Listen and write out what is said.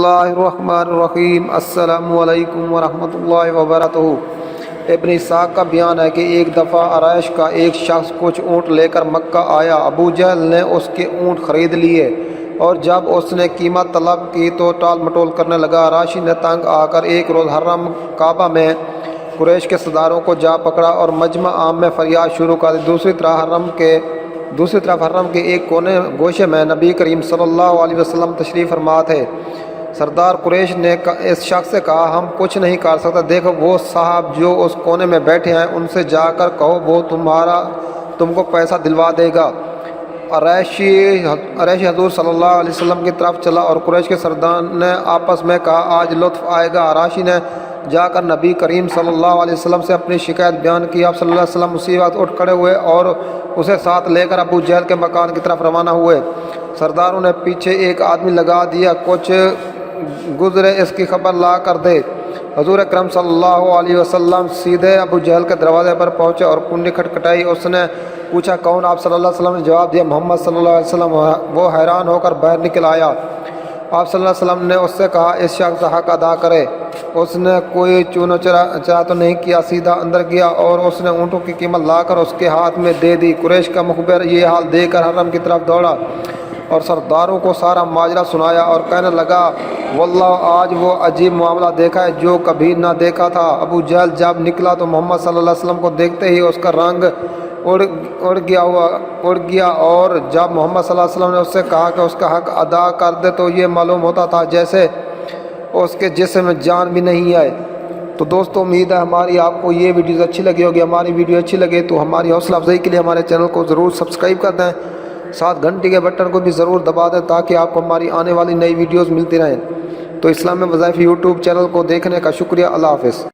اللہ الرحمن الرحیم۔ السلام علیکم ورحمۃ اللہ وبرکاتہ۔ ابن اسحاق کا بیان ہے کہ ایک دفعہ عرائش کا ایک شخص کچھ اونٹ لے کر مکہ آیا۔ ابو جہل نے اس کے اونٹ خرید لیے اور جب اس نے قیمت طلب کی تو ٹال مٹول کرنے لگا۔ راشی نے تنگ آ کر ایک روز حرم کعبہ میں قریش کے سرداروں کو جا پکڑا اور مجمع عام میں فریاد شروع کر دی۔ دوسری طرف حرم کے ایک کونے گوشے میں نبی کریم صلی اللہ علیہ وسلم تشریف فرما تھے۔ سردار قریش نے اس شخص سے کہا، ہم کچھ نہیں کر سکتا، دیکھو وہ صاحب جو اس کونے میں بیٹھے ہیں ان سے جا کر کہو، وہ تم کو پیسہ دلوا دے گا۔ عرائشی حضور صلی اللہ علیہ وسلم کی طرف چلا اور قریش کے سردار نے آپس میں کہا، آج لطف آئے گا۔ عرائشی نے جا کر نبی کریم صلی اللہ علیہ وسلم سے اپنی شکایت بیان کی۔ آپ صلی اللہ علیہ وسلم اسی وقت اٹھ کھڑے ہوئے اور اسے ساتھ لے کر ابو جہل کے مکان کی طرف روانہ ہوئے۔ سرداروں نے پیچھے ایک آدمی لگا دیا، کچھ گزرے اس کی خبر لا کر دے۔ حضور اکرم صلی اللہ علیہ وسلم سیدھے ابو جہل کے دروازے پر پہنچے اور کنڈی کھٹکھٹائی۔ اس نے پوچھا، کون؟ آپ صلی اللہ علیہ وسلم نے جواب دیا، محمد صلی اللہ علیہ وسلم۔ وہ حیران ہو کر باہر نکل آیا۔ آپ صلی اللہ علیہ وسلم نے اس سے کہا، اس شخص کا حق ادا کرے۔ اس نے کوئی چونو چرا تو نہیں کیا، سیدھا اندر گیا اور اس نے اونٹوں کی قیمت لا کر اس کے ہاتھ میں دے دی۔ قریش کا مخبر یہ حال دیکھ کر حرم کی طرف دوڑا اور سرداروں کو سارا ماجرا سنایا اور کہنے لگا، واللہ آج وہ عجیب معاملہ دیکھا ہے جو کبھی نہ دیکھا تھا۔ ابو جہل جب نکلا تو محمد صلی اللہ علیہ وسلم کو دیکھتے ہی اس کا رنگ اڑ گیا اور جب محمد صلی اللہ علیہ وسلم نے اس سے کہا کہ اس کا حق ادا کر دے تو یہ معلوم ہوتا تھا جیسے اس کے جسم میں جان بھی نہیں آئے۔ تو دوستو، امید ہے ہماری آپ کو یہ ویڈیوز اچھی لگی ہوگی۔ ہماری ویڈیو اچھی لگے تو ہماری حوصلہ افزائی کے لیے ہمارے چینل کو ضرور سبسکرائب کر دیں، ساتھ گھنٹی کے بٹن کو بھی ضرور دبا دیں تاکہ آپ کو ہماری آنے والی نئی ویڈیوز ملتی رہیں۔ تو اسلامی وظائف یوٹیوب چینل کو دیکھنے کا شکریہ۔ اللہ حافظ۔